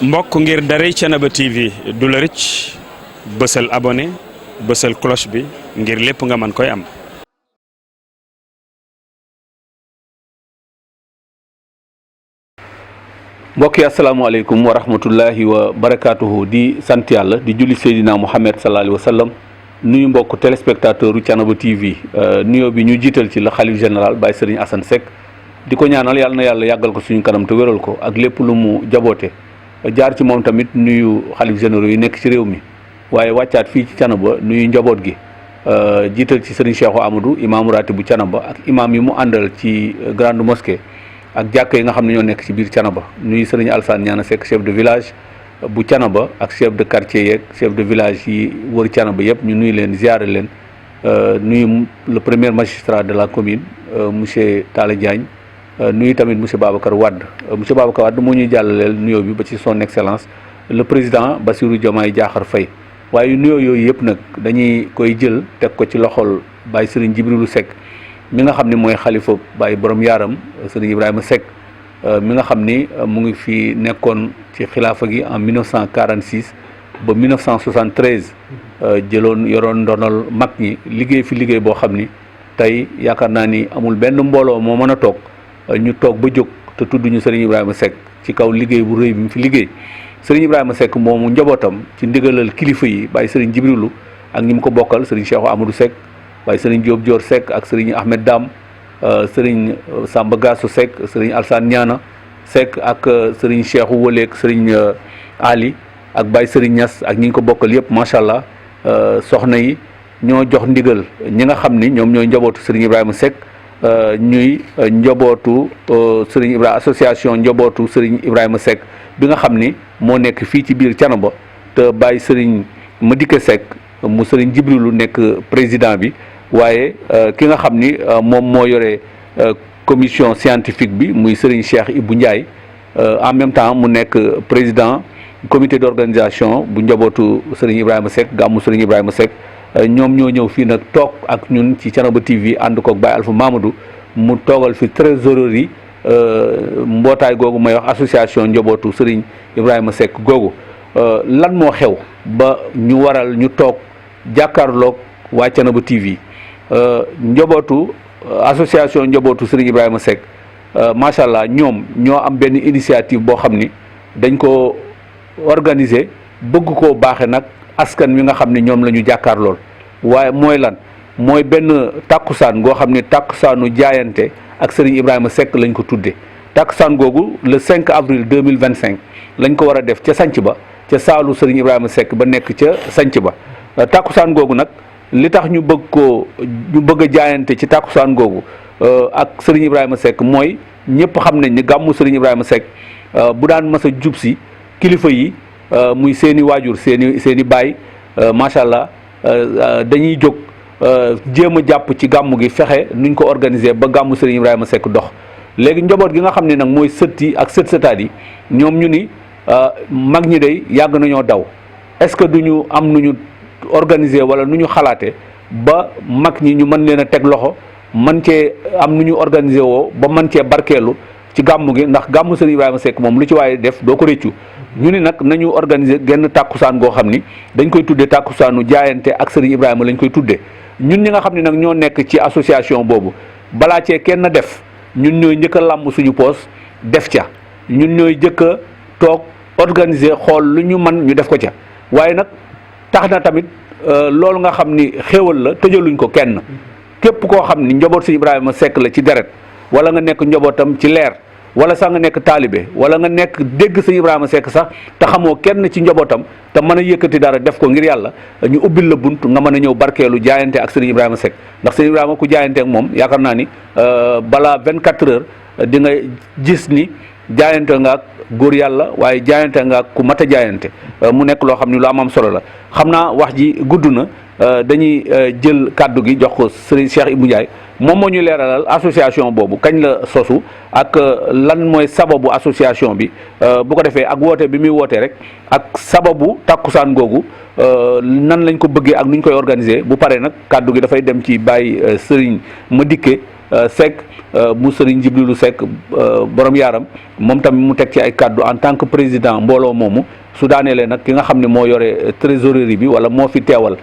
mbokk ngir daray Thiénaba TV du la rëcc bësal abonné bësal cloche bi ngir lépp nga mën koy am. mbokk yi asalaamaaleykum wa rahmatullahi wa barakaatuhu di sant yàlla di julli Seydina Muhammad sallallahu alayhi wa sallam nuyu mbokk téléspectateur u Thiénaba TV nuyoo bi ñu jiital ci la xalif général Baye Serigne Assane Seck di ko ñaanal yàlla na yàlla yàggal ko suñu kanam te wéral ko ak lépp lu mu jaboote jaar ci moom tamit nuyu xalif généraux yi nekk ci réew mi waaye wàccaat fii ci Thiénaba nuyu njaboot gi jiital ci Serigne Cheikhou Amadou imaamu raati bu Thiénaba ak imaam yi mu àndal ci grande mosquée ak jàkka yi nga xam ne ñoo nekk ci biir Thiénaba nuyu Serigne Alassane Niane Seck chef de village bu Thiénaba ak chef de quartier yeeg chef de village yi wër Thiénaba yëpp ñu nuyu leen ziare leen nuyu le premier magistrat de la commune monsieur Talla Diagne nuyu tamit monsieur Babacar Wade monsieur Babacar Wade moo ñuy jàllaleel nuyoo bi ba ci son excellence le président Bassirou Diomaye Diakhar Faye waaye nuyoo yooyu yëpp nag dañuy koy jël teg ko ci loxol Baye Serigne Djibril Seck mi nga xam ne mooy xalifa Baye borom yaaram Serigne Ibrahima Seck mi nga xam ni mu ngi fi nekkoon ci xilaafa gi en 1946 ba 1973 jëloon yoroon ndonal mag ñi liggéey fi liggéey boo xam ni tey yaakaar naa ni amul benn mbooloo moo mën a toog ñu toog ba jóg te tudduñu Serigne Ibrahima Seck ci kaw liggéey bu rëy bi mu fi liggéey Serigne Ibrahima Seck moomu njabootam ci ndigalal kilifa yi Baye Serigne Djibrilu ak ñi mu ko bokkal Serigne Cheikhou Amadou Seck Baye Serigne Diop Dior Seck ak Serigne Ahmed Dam Serigne Samba Gassou Seck Serigne Alassane Niane Seck ak Serigne Cheikhou Waleek Serigne Ali ak Baye Serigne Niass ak ñi ngi ko bokkal yëpp macha allah soxna yi ñoo jox ndigal ñi nga xam ni ñoom ñooy njabootu Serigne Ibrahima Seck ñuy njabootu Serigne Ibrahima association njabootu Serigne Ibrahima Seck bi nga xam ni moo nekk fii ci biir Thiénaba te Baye Serigne Madické Seck mu Serigne Djibrilu nekk président bi waaye ki nga xam ni moom moo yore commission scientifique bi muy Serigne Cheikh Ibou Ndiaye en même temps mu nekk président comité d'organisation bu njabootu Serigne Ibrahima Seck gàmmu Serigne Ibrahima Seck ñoom ñoo ñëw fii nag toog ak ñun ci Thiénaba TV ànd koog Baye Alpha Mamadou mu toogal fi trésorerie mbootaay googu may wax association njabootu Serigne Ibrahima Seck googu lan moo xew ba ñu waral ñu toog jàkkaarloog waa Thiénaba TV njabootu association njabootu Serigne Ibrahima Seck macha allah ñoom ñoo am benn initiative boo xam ni dañ ko organiser bëgg koo baaxe nag askan wi nga xam ne ñoom la ñu jàkkaar lool waaye mooy lan mooy benn tàkkusaan goo xam ne tàkkusaanu jaayante ak Serigne Ibrahima Seck lañ ko tuddee tàkkusaan googu le 5 avril 2025 lañ ko war a def ca sanc ba ca saalu Serigne Ibrahima Seck ba nekk ca sanc ba tàkkusaan googu nag li tax ñu bëgg a jaayante ci tàkkusaan googu ak Serigne Ibrahima Seck mooy ñëpp xam nañ ni gàmmu Serigne Ibrahima Seck bu daan mas a jub si kilifa yi muy seeni waajur seeni baay macha allah dañuy jóg jéem a jàpp ci gàmmu gi fexe nuñ ko organiser ba gàmmu Serigne Ibrahima Seck dox léegi njaboot gi nga xam ne nag mooy sët yi ak sët-sëtaat yi ñoom ñu ni mag ñi day yàgg nañoo daw est-ce que duñu am nu ñu organiser wala nu ñu xalaate ba mag ñi ñu mën leen a teg loxo man cee am nu ñu organiser woo ba man cee barkeelu ci gàmmu gi ndax gàmmu Serigne Ibrahima Seck moom lu ci waaye def doo ko réccu ñu ni nag nañu organiser genn tàkkusaan goo xam ni dañ koy tuddee tàkkusaanu jaayante ak Serigne Ibrahima lañ koy tuddee ñun ñi nga xam ne nag ñoo nekk ci association boobu balaa cee kenn def ñun ñooy njëkk a làmb suñu poos def ca ñun ñooy njëkk a toog organiser xool lu ñu mën ñu def ko ca waaye nag tax na tamit loolu nga xam ni xéewal la tëjaluñ ko kenn képp koo xam ni njaboot Serigne Ibrahima Seck la ci deret wala nga nekk njabootam ci leer wala sax nga nekk taalibe wala nga nekk dégg Serigne Ibrahima Seck sax te xamoo kenn ci njabootam te mën a yëkkati dara def ko ngir yàlla ñu ubbil la bunt nga mën a ñëw barkeelu jaayante ak Serigne Ibrahima Seck ndax Serigne Ibrahima ku jaayante ak moom yaakaar naa ni balaa 24 heures di nga gis ni jaayante nga ak góor yàlla waaye jaayante nga ak ku mat a jaayante mu nekk loo xam ni lu am solo la xam naa wax ji gudd na dañuy jël kàddu gi jox ko Serigne Cheikh Ibou Ndiaye moom moo ñu leeralal association boobu kañ la sosu ak lan mooy sababu association bi bu ko defee ak woote bi muy wootee rek ak sababu tàkkusaan googu nan lañ ko bëggee ak nu ñu koy organiser bu paree nag kàddu gi dafay dem ci Baye Serigne Madické Seck mu Serigne Jibrilu Seck borom yaaram moom tamit mu teg ci ay kàddu en tant que président mbooloo moomu su daaneelee nag ki nga xam ne moo yore trésorerie bi wala moo fi teewal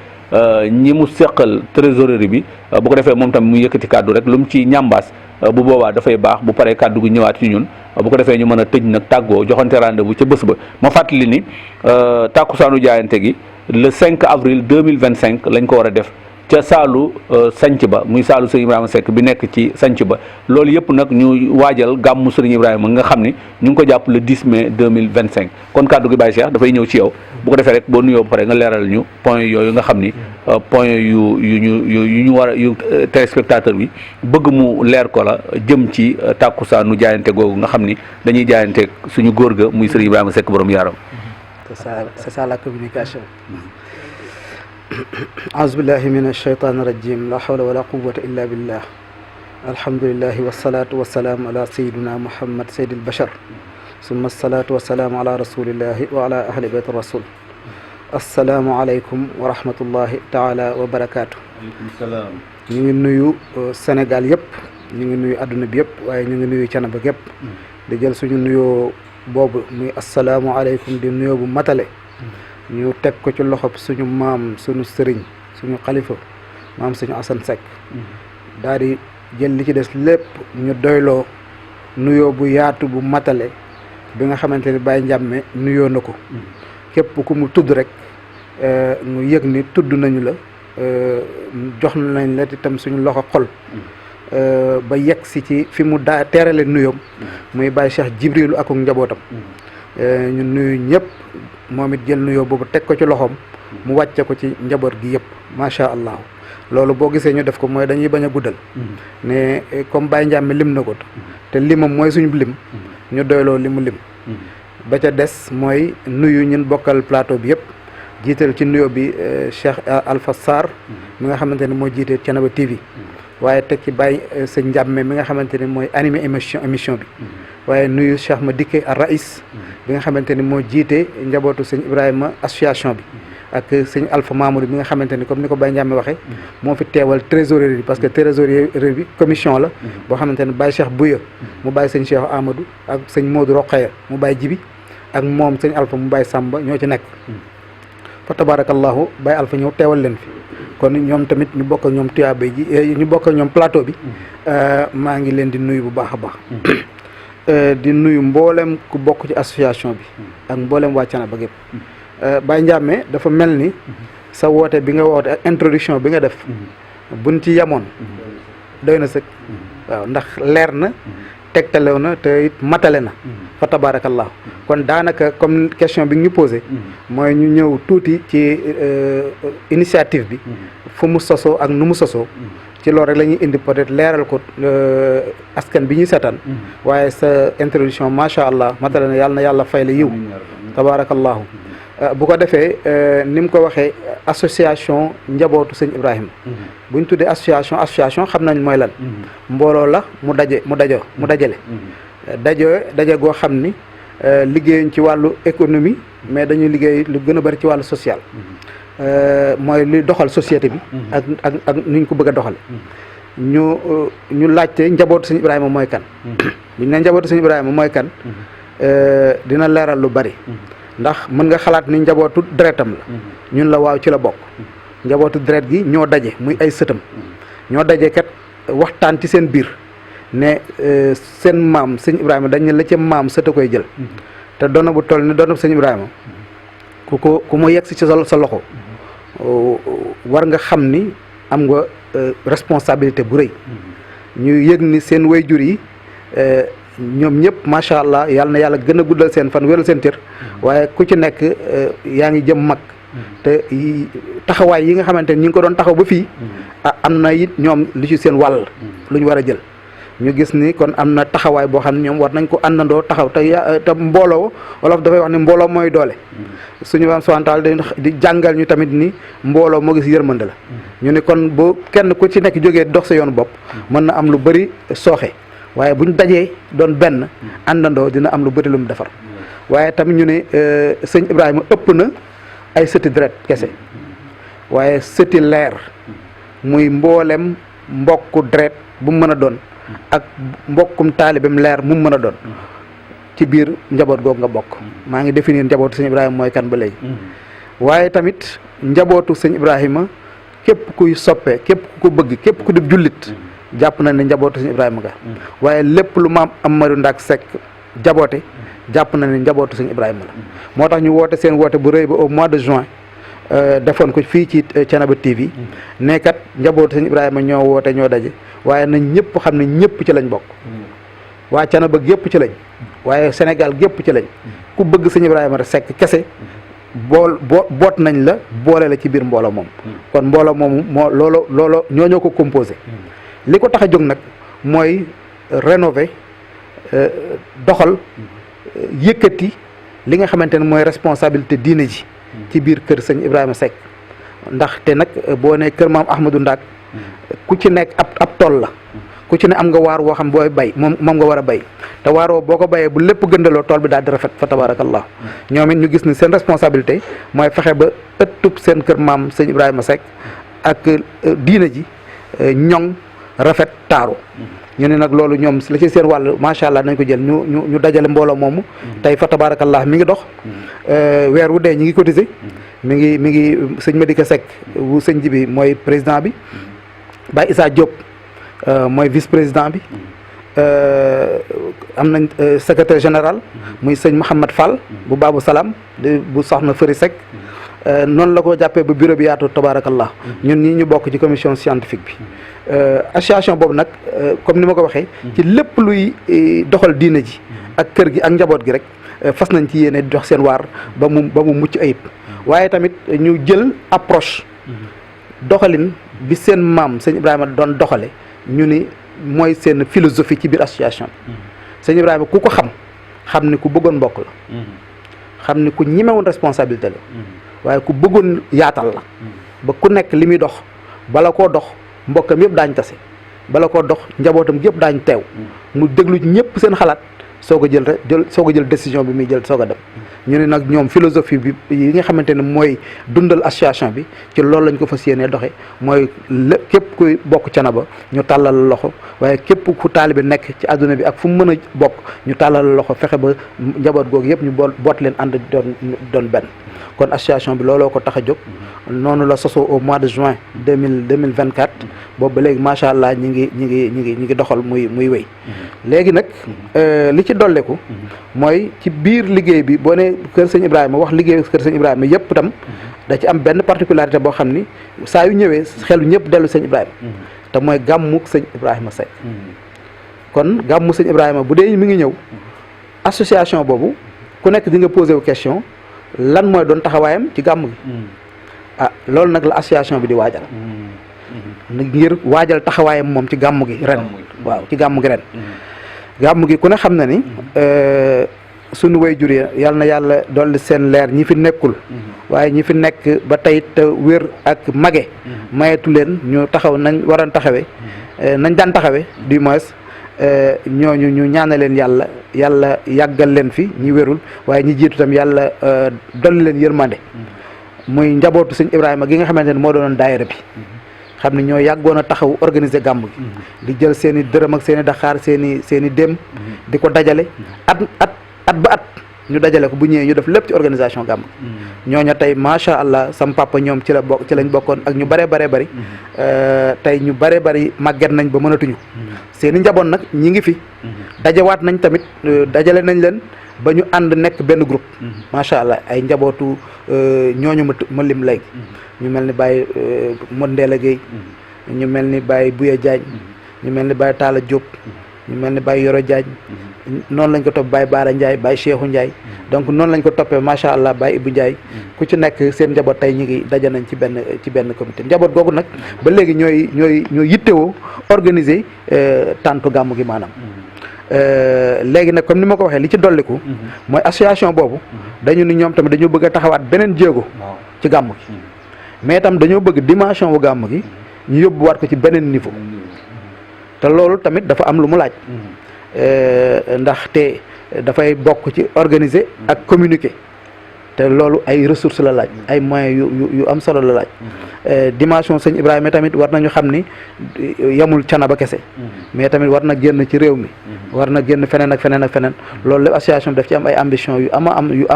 ñi mu seqal trésorerie bi bu ko defee moom tamit mu yëkkati kàddu rek lu mu ci ñambaas bu boobaa dafay baax bu paree kàddu gu ñëwaat ci ñun bu ko defee ñu mën a tëj nag tàggoo joxante rendez-vous ca bés ba ma fàttali ni tàkkusaanu jaayante gi le 5 avril 2025 lañ ko war a def ca saalu sanc ba muy saalu Serigne Ibrahima Seck bi nekk ci sanc ba loolu yëpp nag ñu waajal gàmmu Serigne Ibrahima nga xam ni ñu ngi ko jàpp le 10 mai 2025 kon kàddu gi Baye Cheikh dafay ñëw ci yow bu ko defee rek boo nuyoo ba pare nga leeral ñu point yooyu nga xam ni point yu ñu war a yu téléspectateur bi bëgg mu leer ko la jëm ci tàkkusaanu jaayante googu nga xam ni dañuy jaayante suñu góor ga muy Serigne Ibrahima Seck borom yaaram. C'est ça la communication. أعوذ بالله من الشيطان الرجيم لا حول ولا قوة إلا بالله الحمد لله والصلاة والسلام على سيدنا محمد سيد البشر ثم الصلاة والسلام على رسول الله وعلى أهل بيت الرسول السلام عليكم ورحمة الله تعالى وبركاته. ñu ngi nuyu Sénégal yëpp ñu ngi nuyu àdduna bi yëpp waaye ñu ngi nuyu Thiénaba gépp di jël suñu nuyoo boobu muy asalaamualeykum di nuyoo bu matale ñu teg ko ci loxob suñu maam suñu sëriñ suñu xalifa maam suñu Assane Seck daal di jël li ci des lépp ñu doyloo nuyoo bu yaatu bu matale bi nga xamante ni Baye Ndiame nuyoo na ko képp ku mu tudd rek mu yëg ni tudd nañu la jox nañ la itam suñu loxo xol ba yegg si ci fi mu daa teerale nuyoom muy Baye Cheikh Jibrilu ak njabootam ñu nuyu ñëpp moom it jël nuyoo boobu teg ko ci loxoom mu wàcce ko ci njaboot gi yëpp macha allah loolu boo gisee ñu def ko mooy dañuy bañ a guddal ne comme Baye Ndiame lim na ko te limam mooy suñu lim ñu doyloo li mu lim ba ca des mooy nuyu ñun bokkal plateau bi yëpp jiital ci nuyoo bi Cheikh Alpha Sarr mi nga xamante ne moo jiite Thiénaba TV waaye teg ci Baye sëñ Ndiame mi nga xamante ne mooy animé émission bi waaye nuyu Cheikh Madické ar Raïs bi nga xamante ni moo jiite njabootu sëñ Ibrahima association bi ak sëñ Alpha Mamoudou bi nga xamante ni comme ni ko Baye Ndiame waxee moo fi teewal trésorerie bi parce que trésorerie bi commission la boo xamante ne Baye Cheikh Bouya mu Baye sëñ Cheikh Amadou ak sëñ Modou Rokhaya mu Baye Jibi ak moom sëñ Alpha mu Baye Samba ñoo ci nekk fa tabarakallahu Baye Alpha ñëw teewal leen fi kon ñoom tamit ñu bokk ak ñoom tuyaaba ji ñu bokk ak ñoom plateau bi maa ngi leen di nuyu bu baax a baax di nuyu mboolem ku bokk ci association bi ak mboolem waa Thiénaba gépp Baye Ndiame dafa mel ni sa woote bi nga woote ak introduction bi nga def buñ ci yemoon doy na sëkk waaw ndax leer na tegtalew na te it matale na fa tabarakallahu kon daanaka comme question bi ñu posé mooy ñu ñëw tuuti ci initiative bi fu mu sosoo ak nu mu sosoo ci loolu rek la ñuy indi peut-être leeral ko askan bi ñuy seetaan waaye sa introduction macha allah matale na yàlla fay la yiw tabarakallahu bu ko defee ni mu ko waxee association njabootu sëñ Ibrahima bu ñu tuddee association xam nañ mooy lan mbooloo la mu dajale daje goo xam ni liggéeyuñ ci wàllu économie mais dañuy liggéey lu gën a bari ci wàllu social mooy luy doxal société bi ak nuñ ko bëgg a doxale ñu laajte njabootu sëñ Ibrahima mooy kan buñ ne njabootu sëñ Ibrahima mooy kan dina leeral lu bari ndax mën nga xalaat ni njabootu deretam la ñun la waaw ci la bokk njabootu deret gi ñoo daje muy ay sëtam ñoo daje kat waxtaan ci seen biir ne seen maam sëñ Ibrahima dañ ne la ca maam sëta koy jël te doona bu toll ni doona bu sëñ Ibrahima ku mu yegg si ci sa loxo war nga xam ni am nga responsabilité bu rëy ñu yëg ni seen wayjur yi ñoom ñëpp macha allah yàlla na yàlla gën a guddal seen fan wéral seen cër waaye ku ci nekk yaa ngi jëm mag te taxawaay yi nga xamante ni ñi ngi ko doon taxaw ba fii am na it ñoom lu ci seen wàll lu ñu war a jël ñu gis ni kon am na taxawaay boo xam ne ñoom war nañ ko àndandoo taxaw te mbooloo wolof dafay wax ni mbooloo mooy doole suñu wam sowantaal di jàngal ñu tamit ni mbooloo moo gis yërmande la ñu ne kon boo kenn ku ci nekk jógee dox sa yoonu bopp mën na am lu bëri sooxe waaye buñ dajee doon benn àndandoo dina am lu bëri lu mu defar waaye tamit ñu ne sëñ Ibrahima ëpp na ay sëti deret kese waaye sëti leer muy mboolem mbokku deret bu mu mën a doon ak mbokkum taalibem leer mu mën a doon ci biir njaboot googu nga bokk. maa ngi définir njabootu sëñ Ibrahima mooy kan ba léegi. waaye tamit njabootu sëñ Ibrahima képp kuy soppe képp ku ko bëgg képp ku di jullit jàpp na ne njabootu sëñ Ibrahima nga. waaye lépp lu maam Amadou Ndack Seck jaboote jàpp na ne njabootu sëñ Ibrahima la. moo tax ñu woote seen woote bu rëy ba au mois de juin defoon ko fii ci Thiénaba TV nekkat njabootu sëñ Ibrahima ñoo woote ñoo daje waaye nañ ñëpp xam ne ñëpp ci lañ bokk. waa Thiénaba gépp ci lañ. waaye Sénégal gépp ci lañ. ku bëgg sëñ Ibrahima rek Seck kese boot nañ la boole la ci biir mbooloo moom. kon mbooloo moomu loolo ñoo ko composé. li ko tax a jóg nag mooy rénover doxal yëkkati li nga xamante ne mooy responsabilité diine ji ci biir kër sëñ Ibrahima Seck ndaxte nag boo ne kër maam Ahmadou Ndack ku ci nekk ab tool la ku ci ne am nga waar woo xam booy bay moom nga war a bay te waar woo boo ko bayee bu lépp gëndaloo tool bi daal di rafet fa tabarakallah ñoom it ñu gis ni seen responsabilité mooy fexe ba ëttub seen kër maam sëñ Ibrahima Seck ak diine ji ñoŋ rafet taaru ñu ne nag loolu ñoom la ci seen wàll macha allah nañ ko jël ñu dajale mbooloo moomu tey fa tabarakallah mi ngi dox weer wu dee ñi ngi cotiser mi ngi sëñ Madika Seck wu sëñ ji bi mooy président bi Baye Issa Diop mooy vice président bi am nañ secrétaire général muy sëñ Mouhamad Fall bu Babou Salam bu soxna Fëri Seck noonu la ko jàppee ba bureau bi yaatu tabarakallah ñun ñi ñu bokk ci commission scientifique bi association boobu nag comme ni ma ko waxee ci lépp luy doxal diine ji ak kër gi ak njaboot gi rek fas nañ ci yéene jox seen waar ba mu mucc ayib waaye tamit ñu jël approche doxalin bi seen maam sëñ Ibrahima doon doxale ñu ni mooy seen philosophie ci biir association bi sëñ Ibrahima ku ko xam ni ku bëggoon mbokk la xam ni ku ñemewoon responsabilité la waaye ku bëggoon yaatal la ba ku nekk li muy dox bala koo dox mbokkam yëpp daañ tase bala koo dox njabootam yëpp daañ teew mu déglu ñëpp seen xalaat soog a jël décision bi muy jël soog a dem ñu ne nag ñoom philosophie bi yi nga xamante ne mooy dundal association bi ci loolu lañ ko fas yéenee doxe mooy lépp képp kuy bokk Thiénaba ñu tàllal loxo waaye képp ku taalibe nekk ci àdduna bi ak fu mu mën a bokk ñu tàllal loxo fexe ba njaboot googu yëpp ñu boot leen ànd doon benn kon association bi looloo ko tax a jóg noonu la sosoo au mois de juin 2024 boobu ba léegi macha allah ñi ngi doxal muy wéy léegi nag li ci dolleku mooy ci biir liggéey bi boo ne kër sëñ Ibrahima wax liggéey kër sëñ Ibrahima yëpp itam da ci am benn particularité boo xam ni saa yu ñëwee xelu ñëpp dellu sëñ Ibrahima te mooy gàmmuk sëñ Ibrahima Seck kon gàmmu sëñ Ibrahima bu dee mi ngi ñëw association boobu ku nekk di nga posé wu question lan mooy doon taxawaayam ci gàmm gi loolu nag la association bi di waajal ngir waajal taxawaayam moom ci gàmm gi ren waaw ci gàmm gi ren gàmm gi ku ne xam na ni sunu way jur yal na yàlla dolli seen leer ñi fi nekkul waaye ñi fi nekk ba tey te wér ak mage mayetu leen ñu taxaw nañ waroon taxawe nañ daan taxawe du moins ñooñu ñu ñaana leen yàlla yàggal leen fi ñi wérul waaye ñi jiitu tam yàlla dolli leen yërmande muy njabootu sëñ Ibrahima gi nga xamante ne moo doonoon daayira bi xam ne ñoo yàggoon a taxaw organiser gàmm gi di jël seen i dërëm ak seen i daxaar seen i dem di ko dajale at ba at ñu dajale ko bu ñëwee ñu def lépp ci organisation gàmm gi ñooña tey macha allah sam papa ñoom ci lañ bokkoon ak ñu bare bari tey ñu bare bari màgget nañ ba mënatuñu seen i njaboot nag ñi ngi fi dajawaat nañ tamit dajale nañ leen ba ñu ànd nekk benn groupe macha allah ay njabootu ñooñu ma lim léegi ñu mel ni Baye Mondela Gueye ñu mel ni Baye Bouya Diagne ñu mel ni Baye Talla Diop ñu mel ni Baye Yoro Diagne noonu lañ ko topp Baye Baara Ndiaye Baye Cheikhou Ndiaye donc noonu lañ ko toppee macha allah Baye Ibou Ndiaye ku ci nekk seen njaboot tey ñu ngi daje nañ ci benn comité njaboot googu nag ba léegi ñooy yittewoo organiser tàntu gàmmu gi maanaam léegi nag comme ni ma ko waxee li ci dolliku mooy association boobu dañu ni ñoom tamit dañoo bëgg a taxawaat beneen jéego ci gàmm gi mais itam dañoo bëgg dimension bu gàmm gi ñu yóbbuwaat ko ci beneen niveau te loolu tamit dafa am lu mu laaj ndaxte dafay bokk ci organiser ak communiquer te loolu ay ressources la laaj ay moyens yu am solo la laaj dimension sëñ Ibrahima tamit war nañu xam ni yamul Thiénaba kese mais tamit war na génn ci réew mi war na génn feneen ak feneen ak feneen loolu lépp association bi daf ci am ay ambition yu ama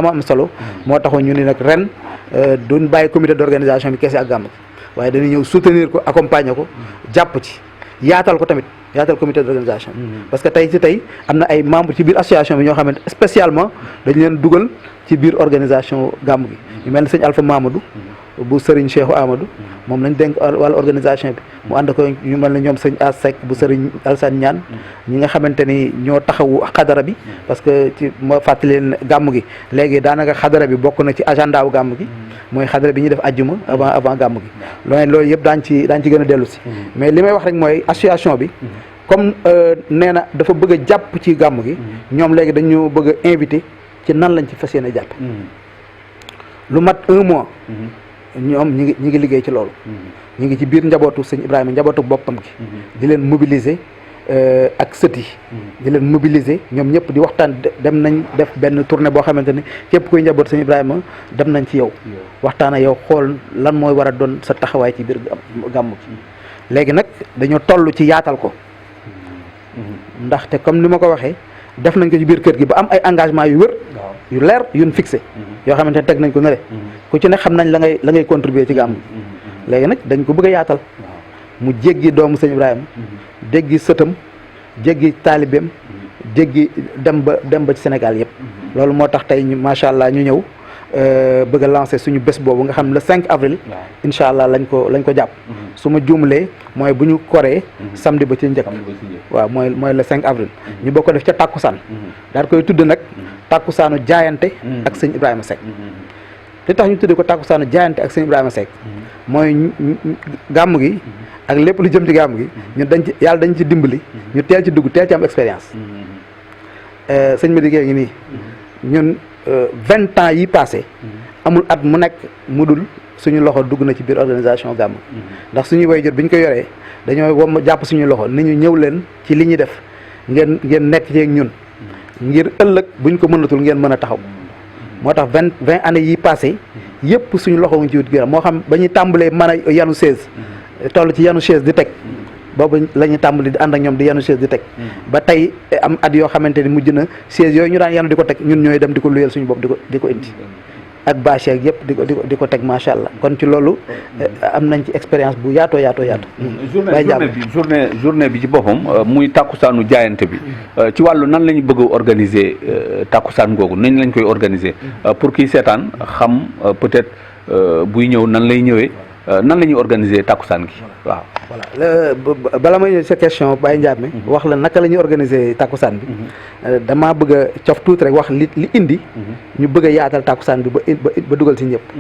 am solo moo taxoon ñu ni nag ren duñ bàyyi comité d'organisation bi kese ak gàmm waaye dañuy ñëw soutenir ko accompagner ko jàpp ci yaatal ko tamit yaatal comité d'organisation parce que tey am na ay membres ci biir association bi ñoo xamante spécialement dañu leen dugal ci biir organisation gàmm gi ñu mel ni sëñ Alpha Mamadou bu Serigne Cheikhou Amadou moom lañ dénk wàllu organisation bi mu ànd ko ñu mel ne ñoom sëñ As Seck bu Serigne Alsane Ñaan ñi nga xamante ni ñoo taxawu xadara bi parce que ci ma fàttali leen gàmm gi léegi daanaka xadara bi bokk na ci agenda wu gàmm gi mooy xadara bi ñuy def ajjuma avant gàmm gi loolu yëpp daañ ci gën a dellu si mais li may wax rek mooy association bi comme nee na dafa bëgg a jàpp ci gàmm gi ñoom léegi dañu bëgg a invité ci nan lañ ci fas yéene jàpp lu mat 1 mois ñoom ñi ngi liggéey ci loolu ñi ngi ci biir njabootu sëñ Ibrahima njabootu boppam gi di leen mobiliser ak sët yi di leen mobiliser ñoom ñëpp di waxtaan dem nañ def benn tournée boo xamante ni képp kuy njabootu sëñ Ibrahima dem nañ ci yow waxtaan ak yow xool lan mooy war a doon sa taxawaay ci biir gàmm gi léegi nag dañoo toll ci yaatal ko ndaxte comme ni ma ko waxee def nañ ko ci biir kër gi ba am ay engagement yu wër yu leer yuñ fixé yoo xamante ne teg nañ ko nële ku ci ne xam nañ la ngay contribuer ci gàmm léegi nag dañ ko bëgg a yaatal mu jéggi doomu sëñ Ibrahima jéggi sëtam jéggi taalibeem jéggi dem ba ci Sénégal yëpp loolu moo tax tey macha allah ñu ñëw bëgg a lancer suñu bés boobu nga xam le 5 avril incha allah lañ ko jàpp su ma juumlee mooy bu ñu koree samedi ba ci njëkk waaw mooy le 5 avril ñu bokk ko def ca tàkkusaan daal koy tudd nag tàkkusaanu jaayante ak sëñ Ibrahima Seck li tax ñu tudd ko tàkkusaanu jaayante ak sëñ Ibrahima Seck mooy gàmm gi ak lépp lu jëm ci gàmm gi ñun dañ ci dimbali ñu teel ci dugg teel ci am expérience sëñ Madi Gueye ngi nii ñun 20 ans yi passé amul at mu nekk mu dul suñu loxo dugg na ci biir organisation gàmm ndax suñuy waajur bi ñu ko yoree dañoo wom jàpp suñu loxo ni ñu ñëw leen ci li ñuy def ngeen nekk ci ak ñun ngir ëllëg buñ ko mënatul ngeen mën a taxaw moo tax 20 années yi passé yëpp suñu loxo ngi ci wut gira moo xam ba ñuy tàmbalee mën a yanu 16 toll ci yanu 16 di teg boobu la ñuy tàmbali di ànd ak ñoom di yanu chaise di teg ba tey am at yoo xamante ni mujj na chaise yooyu ñu daan yanu di ko teg ñun ñooy dem di ko luyeel suñu bopp di ko indi ak bâche ak yëpp di ko teg macha allah kon ci loolu am nañ ci expérience bu yaatoo journée bi ci boppam muy tàkkusaanu jaayante bi ci wàllu nan la ñu bëgg a organiser tàkkusaan googu nañ lañ koy organiser pour kii seetaan xam peut-être buy ñëw nan lay ñëwee nan la ñuy organiser tàkkusaan gi waaw. voilà bala may ñëw sa question Baye Ndiame wax la naka la ñuy organiser tàkkusaan bi damaa bëgg a cof tuuti rek wax li indi ñu bëgg a yaatal tàkkusaan bi ba dugal ci ñëpp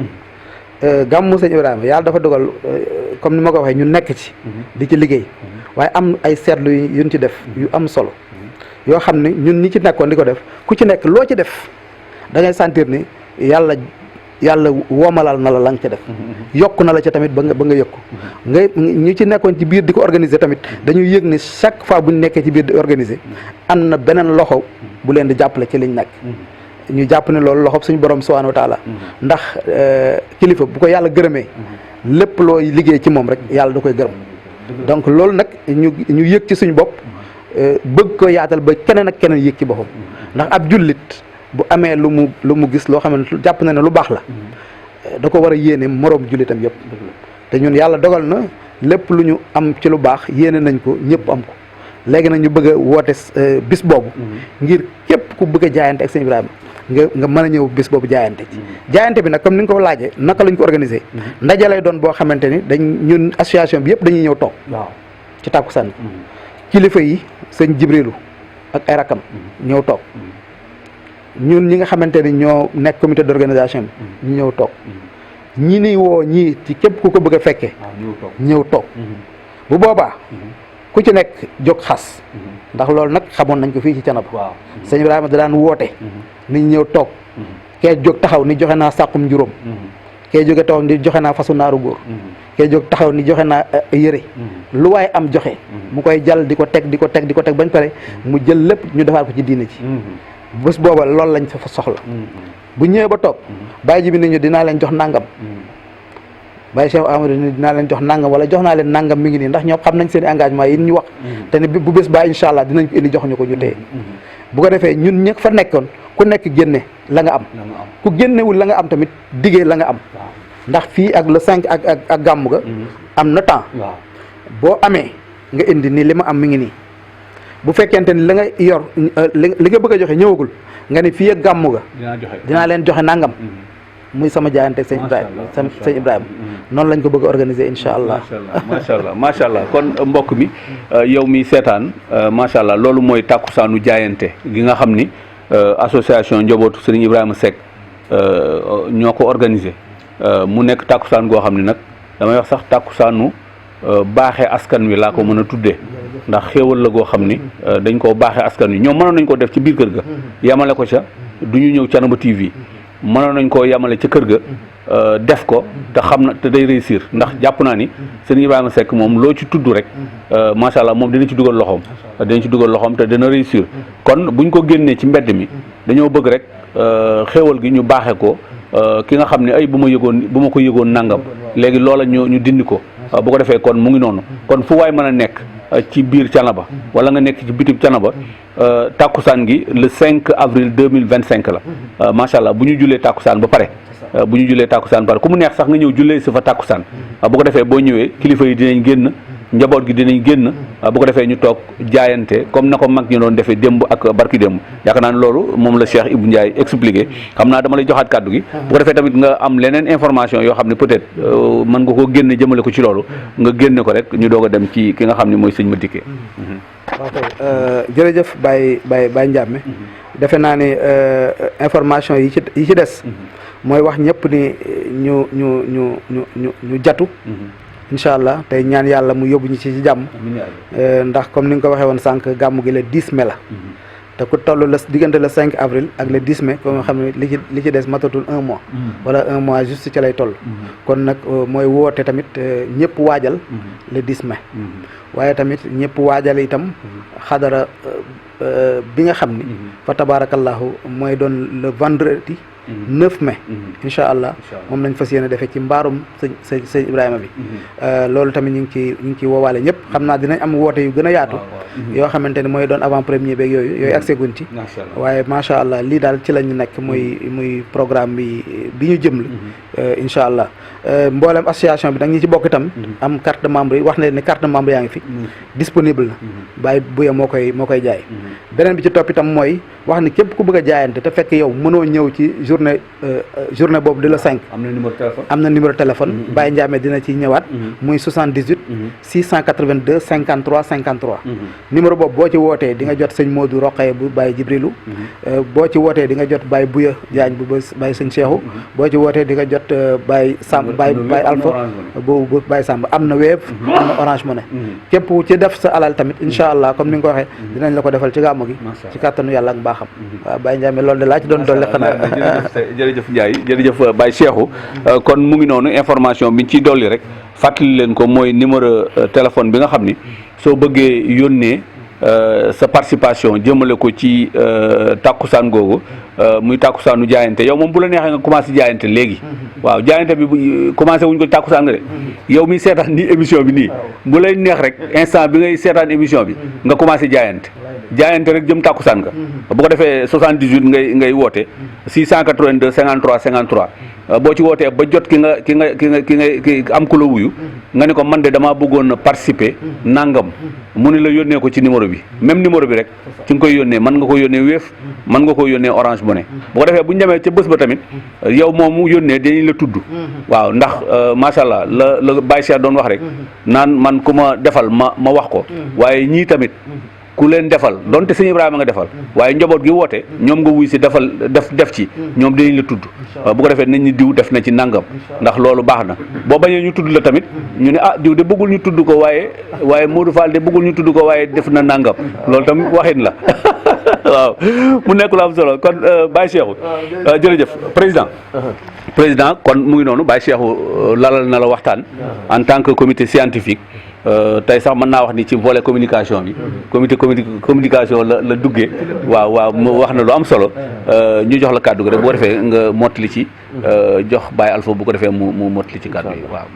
gàmmu sëñ Ibrahima yàlla dafa dogal comme ni ma ko waxee ñu nekk ci di ci liggéey waaye am ay seetlu yuñ ci def yu am solo yoo xam ne ñun ñi ci nekkoon di ko def ku ci nekk loo ci def da ngay sentir ni yàlla woomalal na la nga ca def yokk na la ca tamit ba nga yëkku ñu ci nekkoon ci biir di ko organiser tamit dañuy yëg ni chaque fois bu ñu nekkee ci biir di organiser am na beneen loxo bu leen di jàppale ci liñ nekk ñu jàpp ne loolu loxo suñu borom subhanahu wa taala ndax kilifa bu ko yàlla gërëmee lépp looy liggéey ci moom rek yàlla da koy gërëm donc loolu nag ñu yëg ci suñu bopp bëgg ko yaatal ba keneen ak keneen yëg ci boppam ndax ab jullit bu amee lu mu gis loo xam ne jàpp na ne lu baax la da ko war a yéene moroom jullitam yëpp te ñun yàlla dogal na lépp lu ñu am ci lu baax yéene nañ ko ñëpp am ko léegi nag ñu bëgg a woote bis boobu ngir képp ku bëgg a jaayante ak sëñ Ibrahima nga mën a ñëw bis boobu jaayante ci jaayante bi nag comme ni nga ko laajee naka lañ ko organiser ndaje lay doon boo xamante ni ñun association bi yëpp dañuy ñëw toog ci tàkkusaan kilifa yi sëñ Jibrilu ak ay rakam ñëw toog ñun ñi nga xamante ni ñoo nekk comité d'organisation bi ñu ñëw toog ñi ni woo ñii ci képp ku ko bëgg a fekkee ñëw toog bu boobaa ku ci nekk jóg xas ndax loolu nag xamoon nañ ko fii ci Thiénaba sëñ Ibrahima da daan woote ni ñëw toog kee jóg taxaw ni joxe naa sàqum njuróom kee jóge taxaw ni joxe naa fasu naaru góor kee jóg taxaw ni joxe naa yëre lu waaye am joxe mu koy jàll di ko teg bañ pare mu jël lépp ñu defaat ko ci diine ci bés booba loolu lañ fa soxla bu ñëwee ba toog bàyyi ji bi nañu dinaa leen jox nangam bàyyi Cheikh Amadou ni dinaa leen jox nangam wala jox naa leen nangam mi ngi nii ndax ñoom xam nañ seen engagement yi ñu wax te ne bu bés baa incha allah dinañ ko indi jox ñu ko ñu téye bu ko defee ñun ñëpp fa nekkoon ku nekk génne la nga am ku génnewul la nga am tamit diggee la nga am ndax fii ak le 5 ak gàmmu ga am na temps boo amee nga indi ni li ma am mi ngi nii bu fekkente ni la nga yor li nga bëgg a joxe ñëwagul nga ni fii ak gàmmu ga dinaa leen joxe nangam muy sama jaayante sëñ Ibrahima sëñ Ibrahima noonu lañ ko bëgg a organiser incha allah macha allah kon mbokk mi yow mi seetaan macha allah loolu mooy tàkkusaanu jaayante gi nga xam ni association njabootu sëriñ Ibrahima Seck ñoo ko organisé mu nekk tàkkusaan goo xam ne nag damay wax sax tàkkusaanu baaxee askan wi laa ko mën a tuddee ndax xéewal la goo xam ni dañ koo baaxee askan wi ñoom mënoon nañ ko def ci biir kër ga yamale ko ca du ñu ñëw Thiénaba TV mënoon nañ koo yamale ca kër ga def ko te xam na te day réussir ndax jàpp naa ni sëñ Ibrahima Seck moom loo ci tudd rek macha allah moom dina ci dugal loxoom te dina réussir kon buñ ko génnee ci mbedd mi dañoo bëgg rek xéewal gi ñu baaxee ko ki nga xam ne ay bu ma ko yëgoon nangam léegi loola ñu dindi ko bu ko defee kon mu ngi noonu kon fu waay mën a nekk ci biir Thiénaba wala nga nekk ci bitib Thiénaba tàkkusaan gi le 5 avril 2025 la macha allah bu ñu jullee tàkkusaan ba pare ku mu neex sax nga ñëw jullee si fa tàkkusaan bu ko defee boo ñëwee kilifa yi dinañ génn njaboot gi dinañ génn bu ko defee ñu toog jaayante comme na ko mag ñu doon defee démb ak barki démb yaakaar naa ne loolu moom la Cheikh Ibou Ndiaye expliqué xam naa dama lay joxaat kàddu gi bu ko defee tamit nga am leneen information yoo xam ne peut-être mën nga koo génne jëmale ko ci loolu nga génne ko rek ñu doog a dem ci ki nga xam ne mooy sëñ Madické. ok jërëjëf Baye Ndiame defe naa ne information yi ci des mooy wax ñëpp ni ñu jatu incha allah tey ñaan yàlla mu yóbbu ñu ci jàmm ndax comme ni nga ko waxee woon sànq gàmmu gi le 10 mai la te ku toll la diggante le 5 avril ak le 10 mai ko nga xam ne li ci des matatul 1 mois wala 1 mois juste ci lay toll kon nag mooy woote tamit ñëpp waajal le 10 mai waaye tamit ñëpp waajal itam xadara bi nga xam ni fa tabarakallahu mooy doon le vendredi 9 mai incha allah moom lañ fas yéene defee ci mbaarum sëñ Ibrahima bi loolu tamit ñu ngi ci woowaale ñëpp xam naa dinañ am woote yu gën a yaatu yoo xamante ni mooy doon avant premier beeg yooyu accès guñ ci waaye macha allah lii daal ci lañu nekk muy programme bi ñu jëm la incha allah mboolem association bi da ñu ci bokk itam am carte de membre yi wax ne carte de membre yaa ngi fi disponible na Baye Bouya moo koy jaay beneen bi ci topp itam mooy wax ni képp ku bëgg a jaayante te fekk yow mënoo ñëw ci journée boobu di la 5 am na numéro téléphone Baye Ndiame dina ci ñëwaat muy 78 682 53 53 numéro boobu boo ci wootee di nga jot sëñ Modou Roqaye bu Baye Jibrilu boo ci wootee di nga jot Baye Bouya Diagne bu Baye sëñ Cheikhou boo ci wootee di nga jot Baye Samb Baye Alpha bu Baye Samb am na Wave am na Orange Money képp ci def sa alal tamit incha allah comme ni nga ko waxee dinañ la ko defal ci gàmmu gi ci kàttanu yàlla ak mbaaxam waaw Baye Ndiame loolu de laa ci doon dolli xanaa jërëjëf Ndiaye jërëjëf Baye Cheikhou kon mu ngi noonu information bi ñu ciy dolli rek fàttali leen ko mooy numéro téléphone bi nga xam ni soo bëggee yónnee sa participation jëmale ko ci tàkkusaan googu muy tàkkusaanu jaayante yow moom bu la neexee nga commencé jaayante léegi waaw jaayante bi bu commencé wuñ ko tàkkusaan nga de yow mi seetaan nii émission bi nii bu lay neex rek instant bi ngay seetaan émission bi nga commencé jaayante rek jëm tàkkusaan nga bu ko defee 78 ngay woote 682 53 53 boo ci wootee ba jot ki nga am ku la wuyu nga ne ko man de damaa bëggoon a participer nangam mu ne la yónnee ko ci numéro bi même numéro bi rek ci nga koy yónnee mën nga ko yónnee Wave mën nga ko yónnee Orange Money bu ko defee bu ñu demee ca bés ba tamit yow moomu yónnee dañuy la tudd waaw ndax macha allah la Baye Cheikh doon wax rek naan man ku ma defal ma wax ko waaye ñii tamit ku leen defal donte sëñ Ibrahima nga defal waaye njaboot gi woote ñoom nga wuy si def ci ñoom dañu la tudd bu ko defee nañ ni diw def na ci nangam ndax loolu baax na boo bañee ñu tudd la tamit ñu ne diw de bëggul ñu tudd ko waaye Modou Fall de bëggul ñu tudd ko waaye def na nangam loolu tamit waxin la waaw mu nekk lu am solo kon Baye Cheikhou jërëjëf président kon mu ngi noonu Baye Cheikhou lalal na la waxtaan en tant que comité scientifique tey sax mën naa wax ni ci volet communication bi comité communication la duggee waaw mu wax na lu am solo ñu jox la kàddu gi rek boo defee nga mottali ci jox Baye Alpha bu ko defee mu mottali ci kàddu yi waaw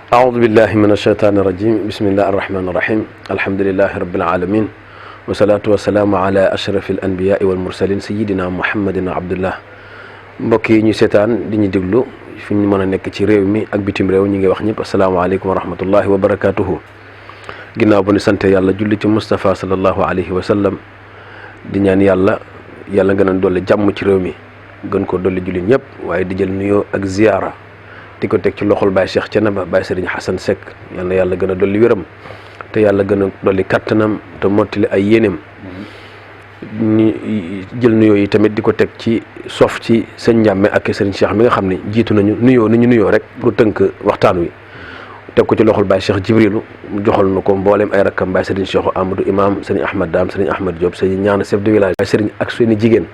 أعوذ بالله من الشيطان الرجيم بسم الله الرحمن الرحيم الحمد لله رب العالمين والصلاة والسلام على أشرف الأنبياء والمرسلين سيدنا محمد عبد الله mbokk yi ñu seetaan di ñu déglu fi ñu mën a nekk ci réew mi ak bitim réew ñu ngi wax ñëpp asalaamaaleykum wa rahmatullahi wa barakatuhu ginnaaw ba ñu sant yàlla julli ci Moustapha sallallahu alayhi wa sallam di ñaan yàlla gën a dolli jàmm ci réew mi gën ko dolli julli ñëpp waaye di jël nuyoo ak ziyaara di ko teg ci loxol Baye Cheikh Thiénaba Baye Serigne Hassan Seck yàlla gën a dolli wéram te yàlla gën a dolli kattanam te mottali ay yéeneem ñu jël nuyoo yi tamit di ko teg ci sof ci sëñ Njàmme ak Serigne Cheikh mi nga xam ne jiitu nañu nuyoo rek pour tënk waxtaan wi teg ko ci loxol Baye Cheikh Jibrilu mu joxal na ko mbooleem ay rakkam Baye Serigne Cheikh Amadou Imam Serigne Ahmad Dam Serigne Ahmad Diop Serigne ñaan chef de village Baye Serigne ak seeni jigéen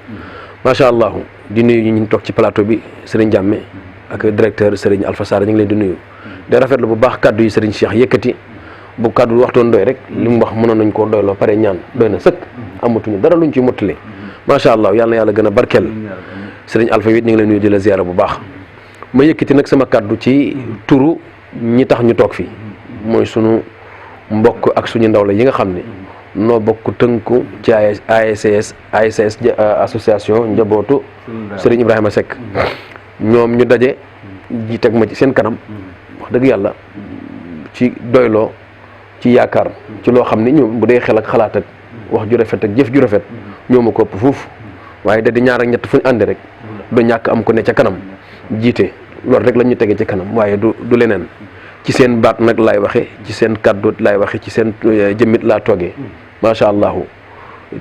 macha allah di nuyu ñu toog ci plateau bi Serigne Njàmme ak directeur Serigne Alpha Sarr ñu ngi leen di nuyu de rafetlu bu baax kaddu yi Serigne Cheikh yëkkati bu kaddu waxtoon doy rek li mu wax mënoon nañ koo doyloo pare ñaan doy na sëkk amatuñu dara luñ ci mottali macha allah yàlla gën a barkeel Serigne Alpha it ñu ngi leen nuyu di la ziyaara bu baax ma yëkkati nag sama kaddu ci turu ñi tax ñu toog fi mooy sunu mbokk ak suñu ndaw la yi nga xam ne noo bokk tënku ci ASS association njabootu Serigne Ibrahima Seck ñoom ñu daje ji teg ma ci seen kanam wax dëgg yàlla ci doyloo ci yaakaar ci loo xam ne ñoom bu dee xel ak xalaat ak wax ju rafet ak jëf ju rafet ñoo ma ko ëpp fuuf waaye da di ñaar ak ñett fu ñu àndi rek du ñàkk am ko ne ca kanam jiite loolu rek la ñu tege ci kanam waaye du leneen ci seen baat nag laay waxe ci seen kàddu laay waxe ci seen jëmmit laa toogee macha allah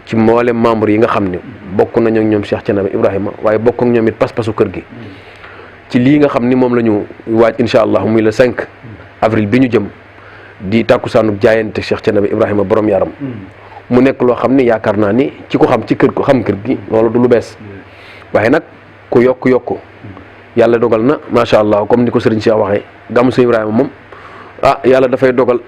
ci mboolem membre yi nga xam ne bokk nañu ak ñoom Cheikh Thiénaba Ibrahima waaye bokk ak ñoom it pas-pasu kër gi ci lii nga xam ni moom la ñu waaj incha allah muy le 5 avril bi ñu jëm di tàkkusaanu jaayante Cheikh Thiénaba Ibrahima borom yaram mu nekk loo xam ni yaakaar naa ni ci ko xam ci kër gi loolu du lu bees waaye nag ku yokk yàlla dogal na macha allah comme ni ko Serigne Cheikh waxee gàmmu Serigne Ibrahima moom yàlla dafay dogal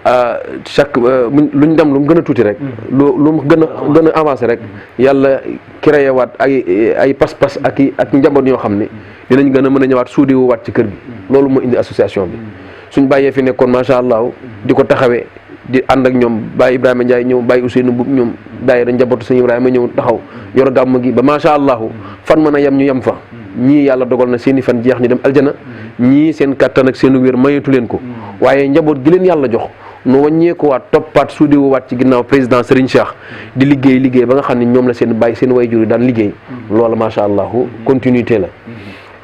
chaque luñ dem lu mu gën a tuuti rek lu mu gën a avancé rek yàlla créé waat ay pas-pas ak njaboot yoo xam ne dinañ gën a mën a ñëwaat suudiwu waat ci kër gi loolu moo indi association bi suñ bàyyee fi nekkoon macha allah di ko taxawee di ànd ak ñoom Baye Ibrahima Ndiaye ñëw Baye Ousseynou Mboup ñoom daayira njabootu Serigne Ibrahima ñëw taxaw yor gàmm gi ba macha allah fan mën a yem ñu yem fa ñii yàlla dogal na seeni fan jeex ñu dem aljana ñii seen kattan ak seenu wér mayatu leen ko waaye njaboot gi leen yàlla jox nu wàññeeku waat toppaat suudiwu waat ci ginnaaw président Serigne Cheikh di liggéey ba nga xam ne ñoom la seen bàyyi seen wayjur yi daan liggéey loolu macha allah continuité la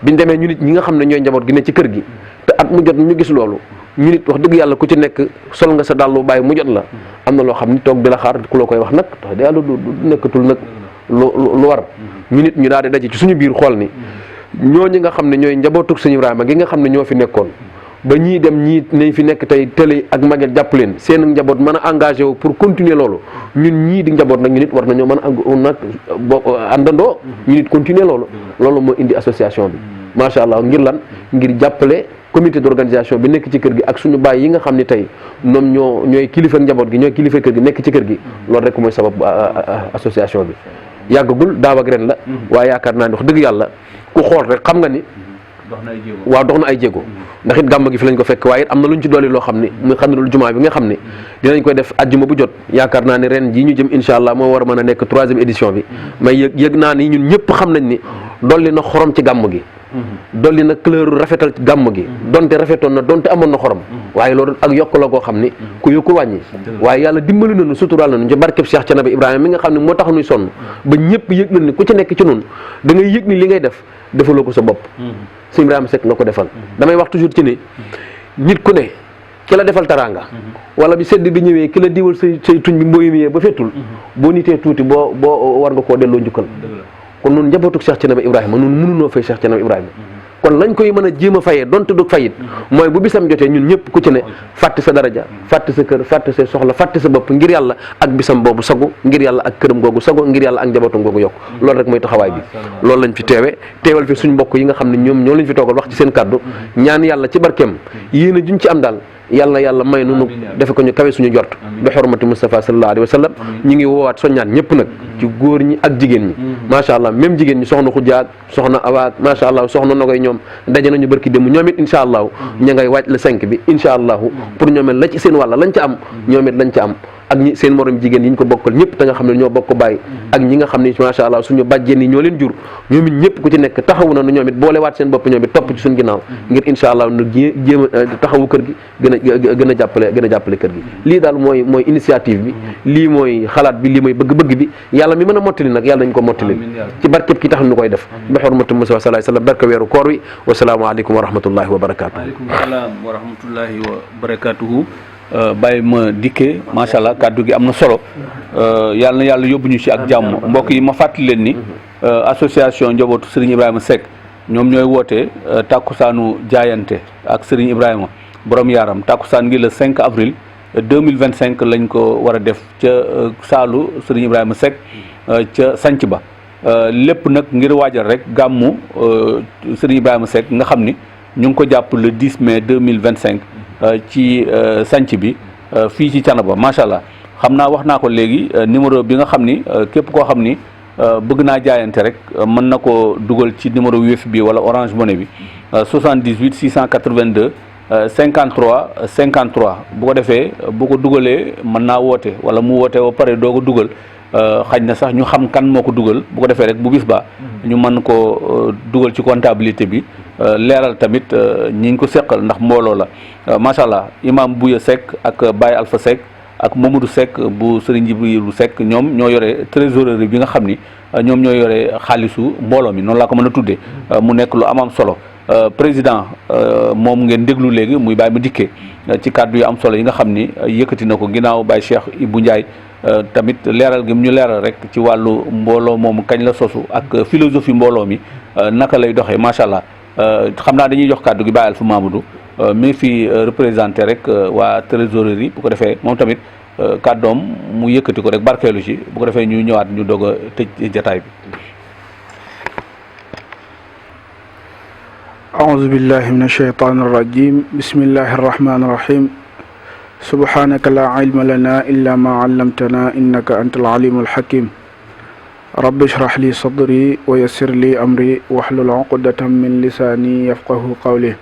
biñ demee ñu nit ñi nga xam ne ñooy njaboot gi ne ci kër gi te at mu jot ñu gis loolu ñu nit wax dëgg yàlla ku ci nekk sol nga sa dàllu bàyyi mu jot la am na loo xam ni toog di la xaar ku la koy wax nag tax de yàlla du nekkatul nag lu war ñu nit ñu daal di daje ci suñu biir xool ni ñooñu nga xam ne ñooy njabootug Serigne Ibrahima gi nga xam ne ñoo fi nekkoon ba ñii dem ñii nañ fi nekk tey télé ak maget jàpp leen seen njaboot mën a engagé wu pour continuer loolu ñun ñii di njaboot nag ñu nit war nañoo mën a nag àndandoo ñu nit continuer loolu moo indi association bi macha allah ngir lan ngir jàppale comité d'organisation bi nekk ci kër gi ak suñu baay yi nga xam ne tey ñoom ñooy kilifa njaboot gi ñooy kilifa kër gi nekk ci kër gi loolu rek mooy sabab association bi yàggagul daaw ak ren la waaye yaakaar naa ni wax dëgg yàlla ku xool rek xam nga ni dox na ay jéego ndax it gàmm gi fi lañ ko fekk waaye it am na lu ñu ci dolli loo xam ni muy xamirul jumaa bi nga xam ni dinañ koy def ajjuma bu jot yaakaar naa ni ren jii ñu jëm incha allah moo war a mën a nekk 3e édition bi mais yëg naa ni ñun ñëpp xam nañ ni dolli na xorom ci gàmm gi dolli na couleur rafetal ci gàmm gi donte rafetoon na donte amoon na xorom waaye loolu ak yokk la koo xam ni ku yokkul wàññi waaye yàlla dimbali nañu suturaal nañu ci barkeb Cheikh Thiénaba Ibrahima mi nga xam ne moo tax nuy sonn ba ñëpp yëg nañ ni ku ci nekk ci noonu da ngay yëg ni li ngay def defaloo ko sa bopp Serigne Ibrahima Seck nga ko defal damay wax toujours ci ni nit ku ne ki la defal taraanga wala bi sedd bi ñëwee ki la diwal say tuñ bi mbooyumiyee ba fettul boo nitee tuuti boo war nga koo delloo njukkal kon noonu njabootu Cheikh Thiénaba Ibrahima noonu mënunoo fay Cheikh Thiénaba Ibrahima kon lañ koy mën a jéem a fayee donte du fayit mooy bu bisam jotee ñun ñëpp ku ci ne fàtte sa daraja fàtte sa kër fàtte sa soxla fàtte sa bopp ngir yàlla ak bisam boobu sagu ngir yàlla ak këram googu sagu ngir yàlla ak njabootam googu yokk loolu rek mooy taxawaay bi loolu lañ fi teewal fi suñu mbokk yi nga xam ne ñoom ñoo lañ fi toogal wax ci seen kàddu ñaan yàlla ci barkeem yéen a juñ ci am daal yàlla may nu defe ko ñu kawe suñu jort bi xormati Mustafa sallallahu alayhi wa sallam ñu ngi woowaat soññaat ñëpp nag ci góor ñi ak jigéen ñi macha allah même jigéen ñi soxna Xujaak soxna Awaak macha allah soxna Nogoy ñoom daje nañu barki démb ñoom it incha allahu ña ngay wàcc le 5 bi incha allahu pour ñoom it la ci seen wàlla lañ ca am ñoom it lañ ca am ak ñi seen morom jigéen yi ñu ko bokkal ñëpp te nga xam ne ñoo bokk bàyyi ak ñi nga xam ne macha allah suñu bàjjen yi ñoo leen jur ñoom it ñëpp ku ci nekk taxawu na nu ñoom it boolewaat seen bopp ñoom it topp ci suñu ginnaaw ngir incha allah nu jéem a taxawu kër gi gën a jàppale kër gi lii daal mooy initiative bi lii mooy xalaat bi lii mooy bëgg-bëgg bi yàlla mi mën a mottali nag yàlla nañ ko mottali ci barkeb ki tax ñu koy def bi xormatu Mustafa sallallahu alayhi wasallam barke weeru koor wi wasalaamu aleykum wa rahmatullahi wa barakatuh waaleykum salaam wa rahmatullahi wa barakatuhu bàyyi ma dikkee macha allah kàddu gi am na solo yàlla na yàlla yóbbu ñu ci ak jàmm mbokk yi ma fàttali leen ni association njabootu Serigne Ibrahima Seck ñoom ñooy woote tàkkusaanu jaayante ak Serigne Ibrahima borom yaaram tàkkusaan ngi le 5 avril 2025 lañ ko war a def ca saalu Serigne Ibrahima Seck ca sanc ba lépp nag ngir waajal rek gàmmu Serigne Ibrahima Seck nga xam ni ñu ngi ko jàpp le 10 mai 2025 ci sanc bi fii ci Thiénaba macha allah xam naa wax naa ko léegi numéro bi nga xam ni képp koo xam ni bëgg naa jaayante rek mën na ko dugal ci numéro Wave bi wala Orange Money bi 78 682 53 53 bu ko defee bu ko dugalee mën naa woote wala mu woote ba pare doo ko dugal xaj na sax ñu xam kan moo ko dugal bu ko defee rek bu bis ba ñu mën ko dugal ci comptabilité bi leeral tamit ñi ngi ko seqal ndax mbooloo la macha allah imam Bouya Seck ak Baye Alpha Seck ak Mamadou Seck bu Serigne Jibrilu Seck ñoom ñoo yore trésorerie bi nga xam ni ñoom ñoo yore xaalisu mbooloo mi noonu laa ko mën a tuddee mu nekk lu am solo président moom ngeen déglu léegi muy Baye ma dikkee ci kàddu yu am solo yi nga xam ni yëkkati na ko ginnaaw Baye Cheikh Ibou Ndiaye tamit leeral gi ñu leeral rek ci wàllu mbooloo moomu kañ la sosu ak philosophie mbooloo mi naka lay doxee macha allah xam naa dañuy jox kàddu gi Baye Alpha Mamadou mi ngi fi représenté rek waa trésorerie bu ko defee moom tamit kàddoom mu yëkkati ko rek barkeelu ci bu ko defee ñu ñëwaat ñu doog a tëj jataay bi. أعوذ بالله من الشيطان الرجيم بسم الله الرحمن الرحيم سبحانك لا علم لنا إلا ما علمتنا إنك أنت العليم الحكيم رب اشرح لي صدري ويسر لي أمري واحلل عقدة من لساني يفقه قولي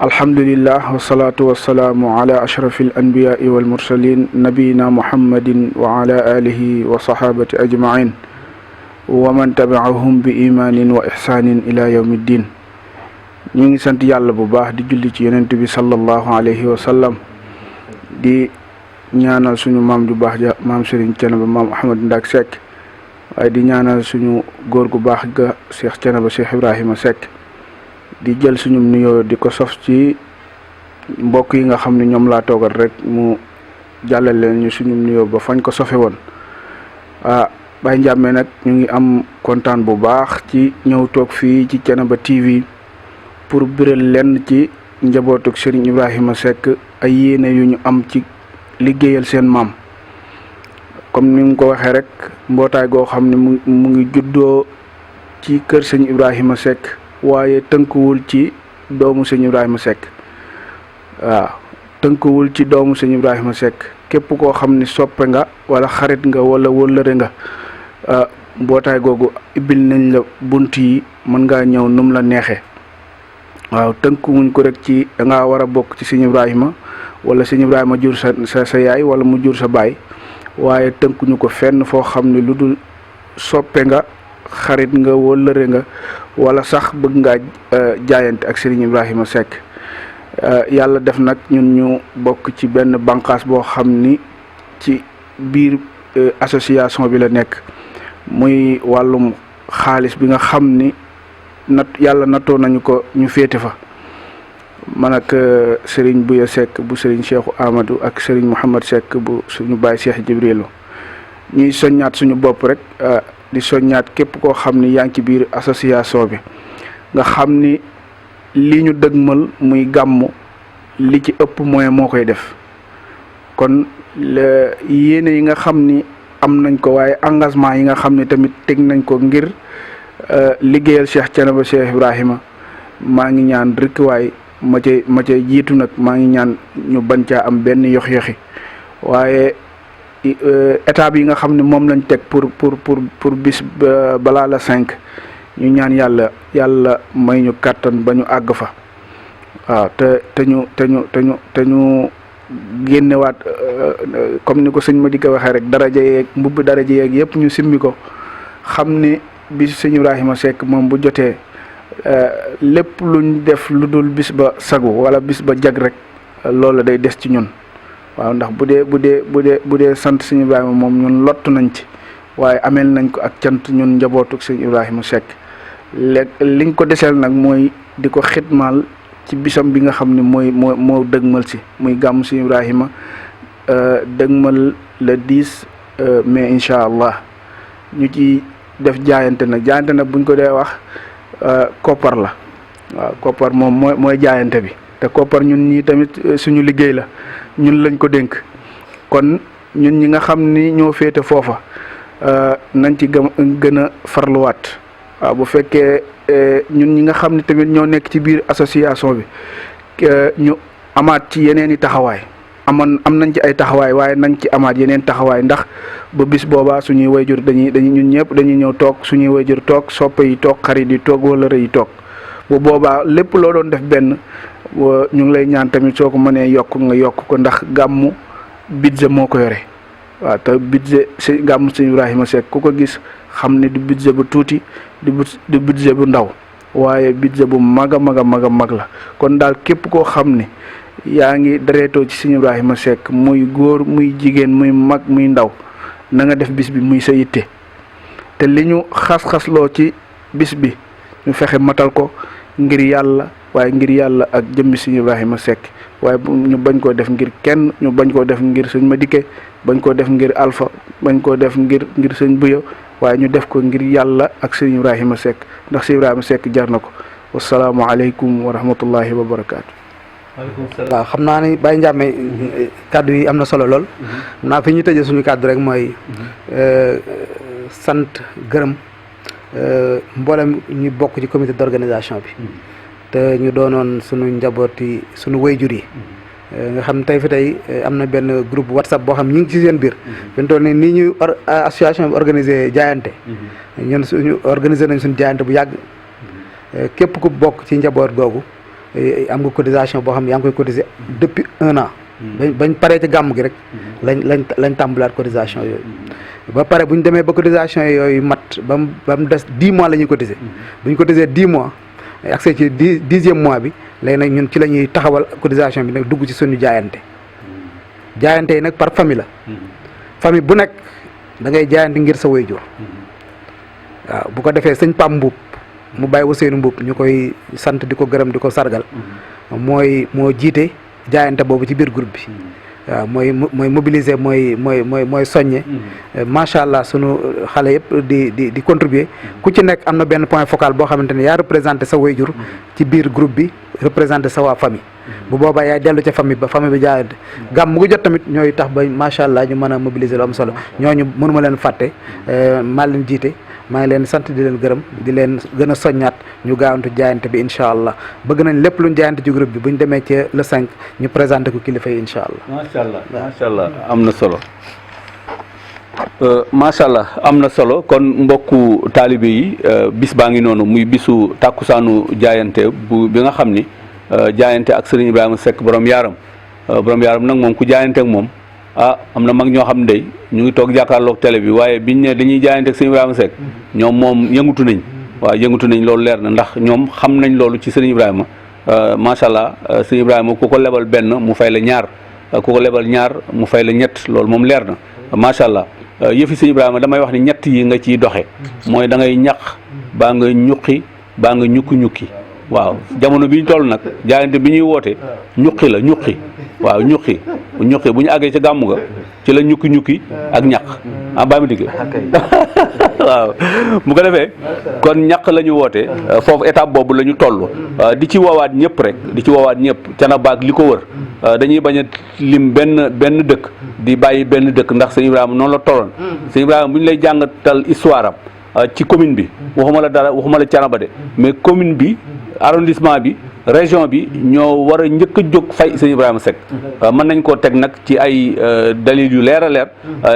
الحمد لله والصلاة والسلام على أشرف الأنبياء والمرسلين نبينا محمد وعلى آله وصحابة أجمعين ومن تبعهم بإيمان وإحسان إلى يوم الدين ñu ngi sant yàlla bu baax di julli ci yonent bi sallallahu alayhi wa sallam di ñaanal suñu maam ju baax ja maam Serigne Thiénaba maam Ahmad Ndak Seck waaye di ñaanal suñu góor gu baax ga Cheikh Thiénaba Cheikh Ibrahima Seck di jël suñu nuyoo di ko sof ci mbokk yi nga xam ne ñoom laa toogal rek mu jàllale ñu suñu nuyoo ba fañ ko sofe woon Baye Ndiamé nag ñu ngi am kontaan bu baax ci ñëw toog fii ci Thiénaba TV pour biral lenn ci njabootuk Serigne Ibrahima Seck ay yéene yu ñu am ci liggéeyal seen maam comme ni mu ko waxee rek mbootaay goo xam ne mu ngi juddoo ci kër Serigne Ibrahima Seck waaye tënkuwul ci doomu Serigne Ibrahima Seck waaw tënkuwul ci doomu Serigne Ibrahima Seck képp koo xam ni soppe nga wala xarit nga wala wëllëre nga mbootaay googu ibbil nañ la bunt yi mën ngaa ñëw num la neexee waaw tënkuwuñ ko rek ci da ngaa war a bokk ci Serigne Ibrahima wala Serigne Ibrahima jur sa yaay wala mu jur sa baay waaye tënkuñu ko fenn foo xam ne lu dul soppe nga xarit nga wëllëre nga wala sax bëgg ngaa jaayante ak Serigne Ibrahima Seck yàlla def nag ñun ñu bokk ci benn bànqaas boo xam ni ci biir association bi la nekk muy wàllum xaalis bi nga xam ni yàlla nattoo nañu ko ñu féete fa man ak Serigne Bouya Seck bu Serigne Cheikhu Amadou ak Serigne Mouhamad Seck bu suñu baay Cheikh Jibrilu ñuy soññaat suñu bopp rek di soññaat képp koo xam ni yaa ngi ci biir association bi nga xam ni li ñu dëgmal muy gàmmu li ci ëpp mooy moo koy def kon yéene yi nga xam ni am nañ ko waaye engagement yi nga xam ne tamit teg nañ ko ngir liggéeyal Cheikh Thiénaba Cheikh Ibrahima maa ngi ñaan rek waaye ma cay jiitu nag maa ngi ñaan ñu bañ caa am benn yox-yoxi waaye étape yi nga xam ne moom lañ teg pour bis balaa la 5 ñu ñaan yàlla may ñu kàttan ba ñu àgg fa waaw te ñu génnewaat comme ni ko sëñ ma di ko waxee rek daraja yeeg mbubbi daraja yeeg yëpp ñu simmi ko xam ni bis sëñ Ibrahima Seck moom bu jotee lépp luñ def lu dul bis ba sagu wala bis ba jag rek loolu day des ci ñun waaw ndax bu dee sant sëñ Ibrahima moom ñun lott nañ ci waaye ameel nañ ko ak cant ñun njabootu sëñ Ibrahima Seck liñ ko deseel nag mooy di ko xitmaal ci bisam bi nga xam ne moo dëgmal si muy gàmmu sëñ Ibrahima dëgmal le 10 mai incha allah ñu ci def jaayante nag buñ ko dee wax koppar la waaw koppar moom mooy jaayante bi te koppar ñun ñii tamit suñu liggéey la ñun lañ ko dénk kon ñun ñi nga xam ni ñoo féete foofa nañ ci gën a farluwaat waaw bu fekkee ñun ñi nga xam ne tamit ñoo nekk ci biir association bi ñu amaat ci yeneen i taxawaay am nañ ci ay taxawaay waaye nañ ci amaat yeneen taxawaay ndax ba bis boobaa suñuy wayjur dañuy ñun ñëpp dañuy ñëw toog suñuy wayjur toog soppe yi toog xarit yi toog wala rëy yi toog bu boobaa lépp loo doon def benn ñu ngi lay ñaan tamit soo ko mënee yokk nga yokk ko ndax gàmmu budget moo ko yore waaw te budget si gàmmu sëñ Ibrahima Seck ku ko gis xam ne du budget bu tuuti du budget bu ndaw waaye budget bu mag a mag la kon daal képp koo xam ne yaa ngi dareetoo ci sëñ Ibrahima Seck muy góor muy jigéen muy mag muy ndaw na nga def bis bi muy sa yitte te li ñu xas-xasloo ci bis bi ñu fexe matal ko ngir yàlla waaye ngir yàlla ak jëmmi sëñ Ibrahima Seck waaye ñu bañ koo def ngir kenn ñu bañ koo def ngir sëñ Madické bañ koo def ngir Alpha bañ koo def ngir sëñ Buya waaye ñu def ko ngir yàlla ak sëñ Ibrahima Seck ndax sëñ Ibrahima Seck jar na ko wasalaamualeykum wa rahmatullahi wa barakaatu. waaw xam naa ni Baye Ndiame kàddu yi am na solo lool. xam naa fi ñu tëjee suñu kàddu rek mooy sant gërëm mboolem ñu bokk ci comité d'organisation bi. te ñu doonoon suñu njabooti suñu wayjur yi. nga xam tey fi tey am na benn groupe WhatsApp boo xam ñu ngi ci seen biir. fi mu toll nii ñu association bi organisé jaayante. ñun suñu organisé nañ suñu jaayante bu yàgg. képp ku bokk ci njaboot googu am nga cotisation boo xam ne yaa ngi koy cotiser depuis 1 an. bañ paree ci gàmm gi rek. lañ tàmbalaat cotisation yooyu. ba pare bu ñu demee ba cotisation yooyu mat ba mu des 10 mois la ñuy cotiser. bu ñu cotiser 10 mois. accès ci 10e mois bi léegi nag ñun ci la ñuy taxawal cotisation bi nag dugg ci suñu jaayante yi nag par famille la famille bu nekk da ngay jaayante ngir sa waajur waaw bu ko defee sëñ Pam Mbuub mu bàyyi Ousseynou Mbuub ñu koy sant di ko gërëm di ko sargal moo jiite jaayante boobu ci biir groupe bi waaw mooy mobiliser mooy soññe macha allah sunu xale yëpp di contribuer ku ci nekk am na benn point focal boo xamante ne yaa représenté sa wayjur ci biir groupe bi représenté sa waa famille bu boobaa yaay dellu ca famille bi jaayante gàmm gu jot tamit ñooy tax ba macha allah ñu mën a mobiliser lu am solo ñooñu mënuma leen fàtte maa leen jiite maa ngi leen sant di leen gërëm di leen gën a soññaat ñu gaawantu jaayante bi incha allah bëgg nañ lépp luñ jaayante ci groupe bi bu ñu demee ci le 5 ñu présenté ko kilifa yi incha allah. macha allah am na solo macha allah am na solo kon mbokku taalibe yi bis baa ngi noonu muy bisu tàkkusaanu jaayante bi nga xam ni jaayante ak Serigne Ibrahima Seck borom yaaram nag moom ku jaayante ak moom. am na mag ñoo xam ne day ñu ngi toog jàkkaarloog télé bi waaye biñ ne dañuy jaayante ak sëñ Ibrahima Seck ñoom moom yëngatu nañ loolu leer na ndax ñoom xam nañ loolu ci sëñ Ibrahima macha allah sëñ Ibrahima ku ko lebal benn mu fay la ñaar ku ko lebal ñaar mu fay la ñett loolu moom leer na macha allah yëfi sëñ Ibrahima damay wax ni ñett yi nga ciy doxe mooy da ngay ñaq baa nga ñuqi baa nga ñukki waaw jamono bi ñu toll nag jaayante bi ñuy woote ñuqi la ñuqi waaw ñuqi bu ñu àggee ca gàmmu ga ci la ñukki ak ñaq bàyyi ma digg waaw bu ko defee kon ñaq la ñu woote foofu étape boobu la ñu toll di ci woowaat ñëpp rek di ci woowaat ñëpp Thiénaba ak li ko wër dañuy bañ a lim benn dëkk di bàyyi benn dëkk ndax sëñ Ibrahima noonu la tolloon sëñ Ibrahima bu ñu lay jàngatal histoire am ci commune bi waxuma la dara waxuma la Thiénaba de mais commune bi arrondissement bi région bi ñoo war a njëkk a jóg fay sëñ Ibrahima Seck mën nañ koo teg nag ci ay dalil yu leer a leer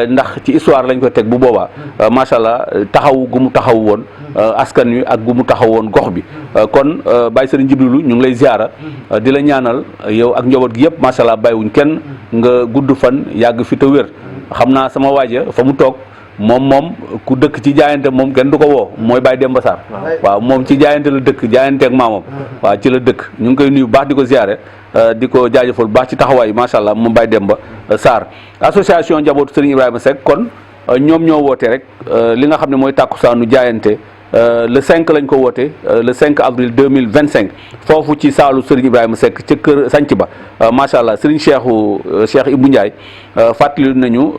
ndax ci histoire lañ ko teg bu boobaa macha allah taxaw gu mu taxaw woon askan wi ak gu mu taxaw woon gox bi kon Baye Serigne Jibrilu ñu ngi lay ziara di la ñaanal yow ak njaboot gi yëpp macha allah bàyyiwuñ kenn nga gudd fan yàgg fi te wér xam naa sama waaja fa mu toog moom ku dëkk ci jaayante moom kenn du ko woo mooy Baye Demba Sarr waaw moom ci jaayante la dëkk jaayante ak maamam waaw ci la dëkk ñu ngi koy nuyu baax di ko ziare di ko jaajëfal baax ci taxawaay macha allah moom Baye Demba Sarr association njabootu Serigne Ibrahima Seck kon ñoom ñoo woote rek li nga xam ne mooy tàkkusaanu jaayante le 5 lañ ko woote le 5 avril 2025 foofu ci saalu Serigne Ibrahima Seck ca kër sanc ba macha allah Serigne Cheikh Ibou Ndiaye fàttali nañu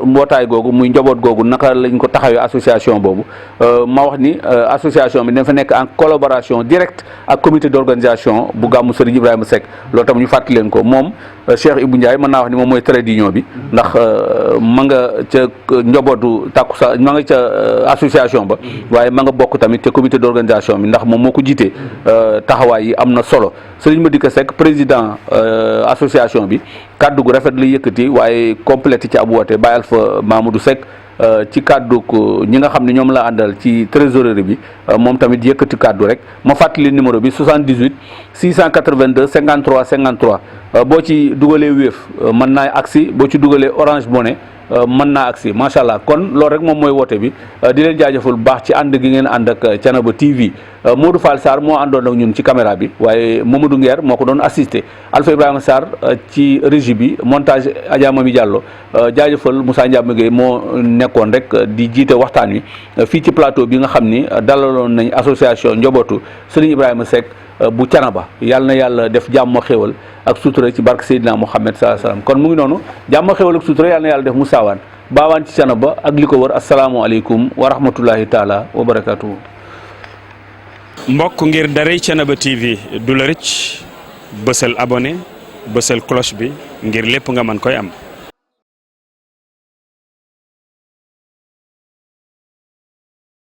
mbootaay googu muy njaboot googu naka lañ ko taxawee association boobu ma wax ni association bi dafa nekk en collaboration directe ak comité d'organisation bu gàmmu Serigne Ibrahima Seck loolu tam ñu fàttali leen ko moom Cheikh Ibou Ndiaye mën naa wax ni moom mooy trait d'union bi ndax ma nga ca njabootu takkusa ma nga ca association ba waaye ma nga bokk tamit te comité d'organisation bi ndax moom moo ko jiitee taxawaay yi am na solo Serigne Madika Seck président association bi kaddu gu rafet la yëkkati waaye complété ci ab woote Baye Alpha Mamadou Seck ci kaddu ñi nga xam ne ñoom la àndal ci trésorerie bi moom tamit yëkkati kaddu rek ma fàttali numéro bi 78 682 53 53 boo ci dugalee Wave mën naa agsi boo ci dugalee Orange Money mën naa agsi macha allah kon loolu rek moom mooy woote bi di leen jaajëfal bu baax ci ànd gi ngeen ànd ak Thiénaba TV Modou Fall Sarr moo àndoon ak ñun ci caméra bi waaye Mamadou Nguer moo ko doon assisté Alpha Ibrahima Sarr ci régie bi montage Adja Mami Diallo jaajëfal Moussa Ndiame Gueye moo nekkoon rek di jiite waxtaan wi fii ci plateau bi nga xam ni dalaloon nañ association njobootu Serigne Ibrahima Seck bu Thiénaba yàlla na yàlla def jàmm xéwal ak sutura ci barke Seydina Mouhamed sallallahu alayhi wasallam kon mu ngi noonu jàmm xéwal ak sutura yàlla na yàlla def mu saawaan baawaan ci Thiénaba ak li ko wër asalaamualeykum wa rahmatullahi taala wa barakatuhu mbokk ngir daray Thiénaba TV du la rëcc bësal abonné bësal cloche bi ngir lépp nga mën koy am